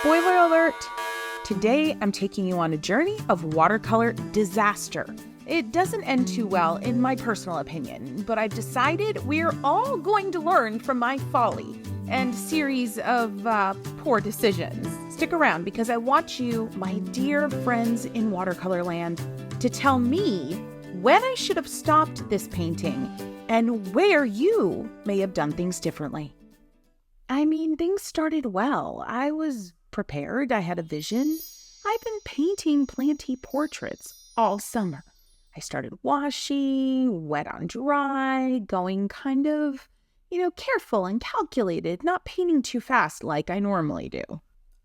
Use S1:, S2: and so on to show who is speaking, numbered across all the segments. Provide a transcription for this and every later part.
S1: Spoiler alert! Today I'm taking you on a journey of watercolor disaster. It doesn't end too well in my personal opinion, but I've decided we're all going to learn from my folly and series of poor decisions. Stick around because I want you, my dear friends in watercolor land, to tell me when I should have stopped this painting and where you may have done things differently. I mean, things started well. I was prepared. I had a vision. I've been painting planty portraits all summer. I started washing, wet on dry, going kind of, careful and calculated, not painting too fast like I normally do.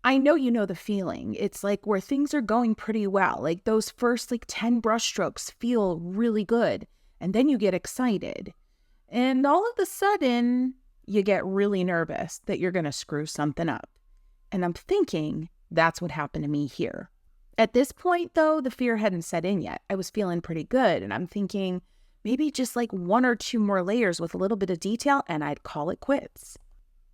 S1: I know you know the feeling. It's like where things are going pretty well. Like those first 10 brush strokes feel really good. And then you get excited. And all of a sudden, you get really nervous that you're going to screw something up. And I'm thinking that's what happened to me here. At this point, though, the fear hadn't set in yet. I was feeling pretty good. And I'm thinking maybe just one or two more layers with a little bit of detail and I'd call it quits.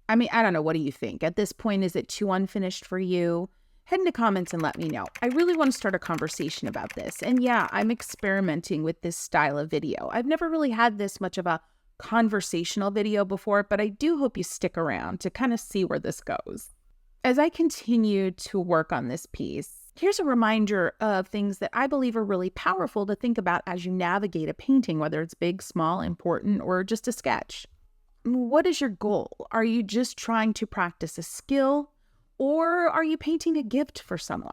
S1: I mean, I don't know. What do you think? At this point, is it too unfinished for you? Head into comments and let me know. I really want to start a conversation about this. And yeah, I'm experimenting with this style of video. I've never really had this much of a conversational video before, but I do hope you stick around to kind of see where this goes. As I continue to work on this piece, here's a reminder of things that I believe are really powerful to think about as you navigate a painting, whether it's big, small, important, or just a sketch. What is your goal? Are you just trying to practice a skill, or are you painting a gift for someone?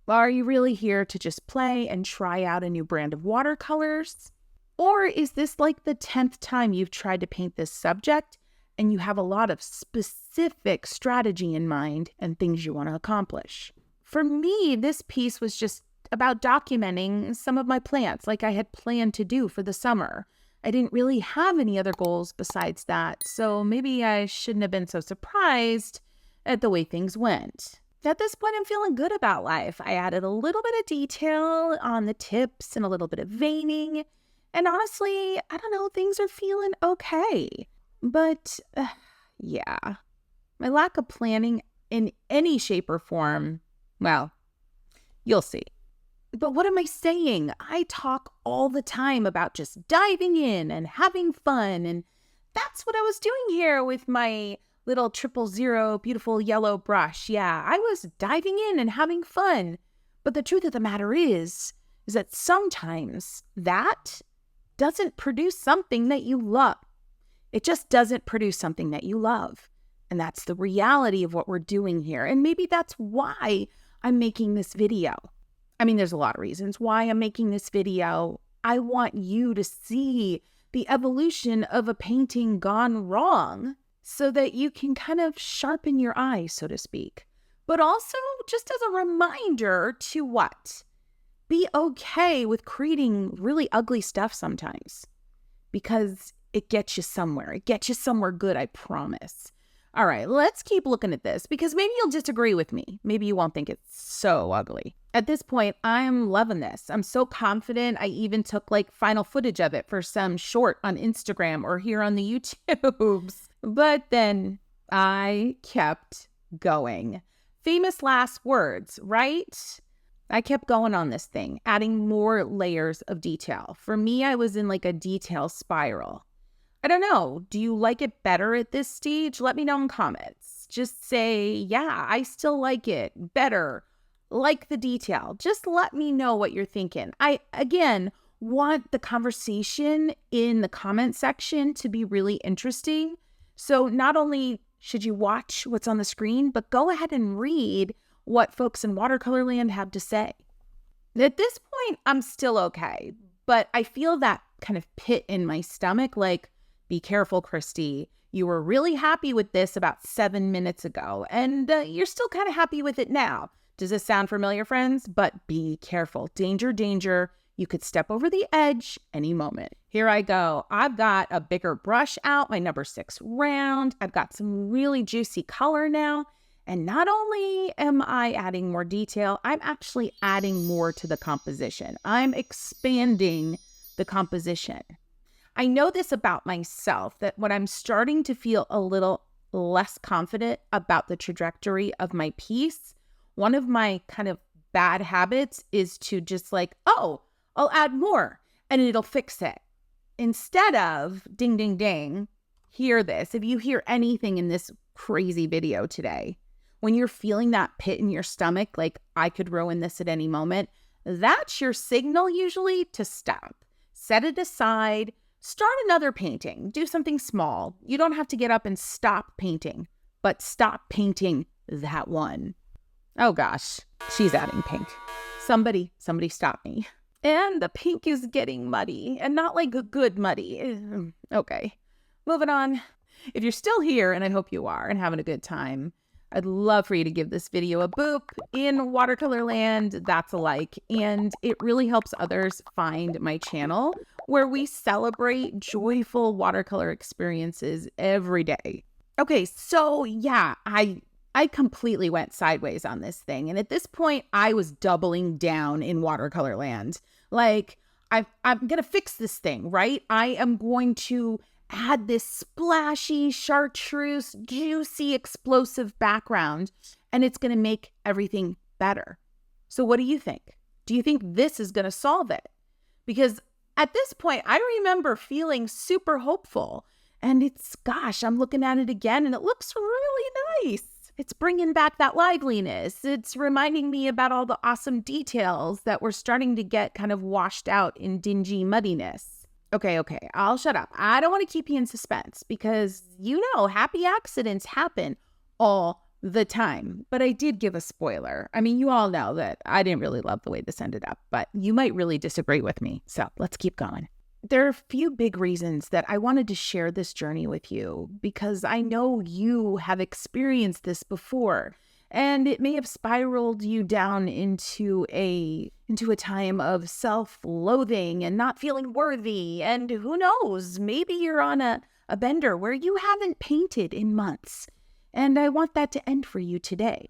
S1: Are you really here to just play and try out a new brand of watercolors? Or is this like the 10th time you've tried to paint this subject and you have a lot of specific strategy in mind and things you want to accomplish? For me, this piece was just about documenting some of my plants like I had planned to do for the summer. I didn't really have any other goals besides that, so maybe I shouldn't have been so surprised at the way things went. At this point, I'm feeling good about life. I added a little bit of detail on the tips and a little bit of veining. And honestly, I don't know, things are feeling okay. But yeah, my lack of planning in any shape or form, well, you'll see. But what am I saying? I talk all the time about just diving in and having fun. And that's what I was doing here with my little 000 beautiful yellow brush. Yeah, I was diving in and having fun. But the truth of the matter is that sometimes that doesn't produce something that you love. It just doesn't produce something that you love. And that's the reality of what we're doing here. And maybe that's why I'm making this video. I mean, there's a lot of reasons why I'm making this video. I want you to see the evolution of a painting gone wrong so that you can kind of sharpen your eye, so to speak. But also just as a reminder to what? Be okay with creating really ugly stuff sometimes because it gets you somewhere. It gets you somewhere good, I promise. All right, let's keep looking at this because maybe you'll disagree with me. Maybe you won't think it's so ugly. At this point, I'm loving this. I'm so confident. I even took final footage of it for some short on Instagram or here on the YouTubes. But then I kept going. Famous last words, right? I kept going on this thing, adding more layers of detail. For me, I was in a detail spiral. I don't know. Do you like it better at this stage? Let me know in comments. Just say, yeah, I still like it better. Like the detail. Just let me know what you're thinking. I, again, want the conversation in the comment section to be really interesting. So not only should you watch what's on the screen, but go ahead and read what folks in watercolor land have to say. At this point, I'm still okay, but I feel that kind of pit in my stomach, be careful, Kristy. You were really happy with this about 7 minutes ago, and you're still kind of happy with it now. Does this sound familiar, friends? But be careful. Danger, danger. You could step over the edge any moment. Here I go. I've got a bigger brush out, my number 6 round. I've got some really juicy color now. And not only am I adding more detail, I'm actually adding more to the composition. I'm expanding the composition. I know this about myself, that when I'm starting to feel a little less confident about the trajectory of my piece, one of my kind of bad habits is to just like, oh, I'll add more and it'll fix it. Instead of ding, ding, ding, hear this. If you hear anything in this crazy video today, when you're feeling that pit in your stomach, like I could ruin this at any moment, that's your signal usually to stop. Set it aside, start another painting, do something small. You don't have to get up and stop painting, but stop painting that one. Oh gosh, she's adding pink. Somebody stop me. And the pink is getting muddy, and not like a good muddy. Okay, moving on. If you're still here, and I hope you are, and having a good time, I'd love for you to give this video a boop in watercolor land. That's a like, and it really helps others find my channel where we celebrate joyful watercolor experiences every day. Okay, so yeah, I completely went sideways on this thing. And at this point, I was doubling down in watercolor land. Like, I'm going to fix this thing, right? I am going to add this splashy, chartreuse, juicy, explosive background, and it's going to make everything better. So what do you think? Do you think this is going to solve it? Because at this point, I remember feeling super hopeful. And gosh, I'm looking at it again, and it looks really nice. It's bringing back that liveliness. It's reminding me about all the awesome details that were starting to get kind of washed out in dingy muddiness. Okay, I'll shut up. I don't want to keep you in suspense because, happy accidents happen all the time. But I did give a spoiler. I mean, you all know that I didn't really love the way this ended up, but you might really disagree with me. So let's keep going. There are a few big reasons that I wanted to share this journey with you because I know you have experienced this before, and it may have spiraled you down into a time of self-loathing and not feeling worthy. And who knows, maybe you're on a bender where you haven't painted in months. And I want that to end for you today.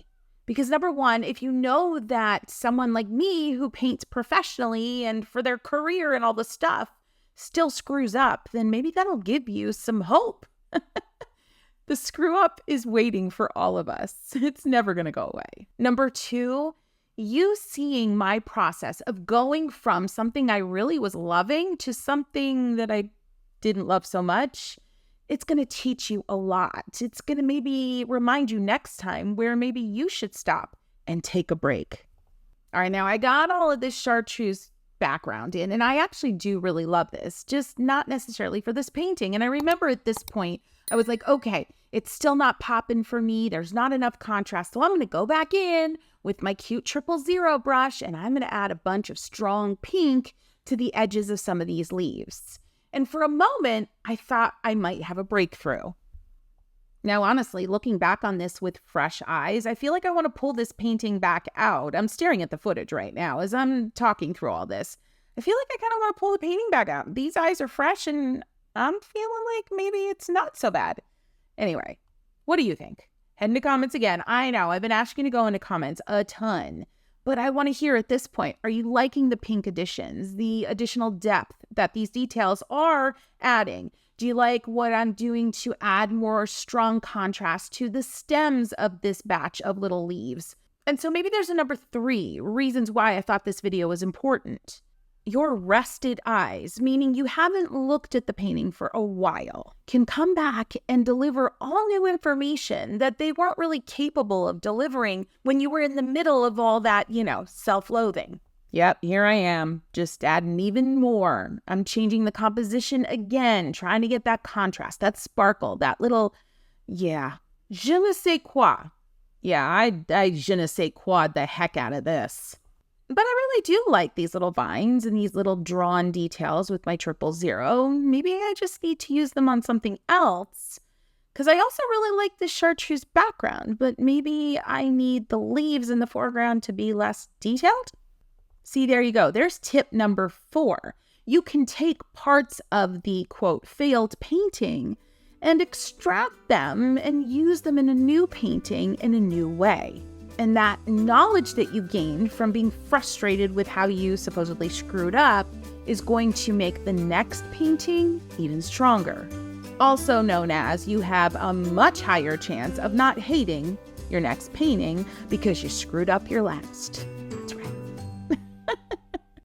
S1: Because number one, if you know that someone like me who paints professionally and for their career and all the stuff still screws up, then maybe that'll give you some hope. The screw up is waiting for all of us. It's never going to go away. Number two, you seeing my process of going from something I really was loving to something that I didn't love so much, it's going to teach you a lot. It's going to maybe remind you next time where maybe you should stop and take a break. All right, now I got all of this chartreuse background in, and I actually do really love this, just not necessarily for this painting. And I remember at this point, I was like, okay, it's still not popping for me. There's not enough contrast. So I'm going to go back in with my cute 000 brush, and I'm going to add a bunch of strong pink to the edges of some of these leaves. And for a moment, I thought I might have a breakthrough. Now, honestly, looking back on this with fresh eyes, I feel like I want to pull this painting back out. I'm staring at the footage right now as I'm talking through all this. I feel like I kind of want to pull the painting back out. These eyes are fresh, and I'm feeling like maybe it's not so bad. Anyway, what do you think? Head into comments again. I know I've been asking you to go into comments a ton, but I want to hear at this point, are you liking the pink additions, the additional depth that these details are adding? Do you like what I'm doing to add more strong contrast to the stems of this batch of little leaves? And so maybe there's a number 3 reasons why I thought this video was important. Your rested eyes, meaning you haven't looked at the painting for a while, can come back and deliver all new information that they weren't really capable of delivering when you were in the middle of all that, self-loathing. Yep, here I am, just adding even more. I'm changing the composition again, trying to get that contrast, that sparkle, that little, je ne sais quoi. Yeah, I je ne sais quoi the heck out of this. But I really do like these little vines and these little drawn details with my 000. Maybe I just need to use them on something else. Because I also really like the chartreuse background, but maybe I need the leaves in the foreground to be less detailed. See, there you go. There's tip number 4. You can take parts of the, quote, failed painting and extract them and use them in a new painting in a new way. And that knowledge that you gained from being frustrated with how you supposedly screwed up is going to make the next painting even stronger. also known as you have a much higher chance of not hating your next painting because you screwed up your last.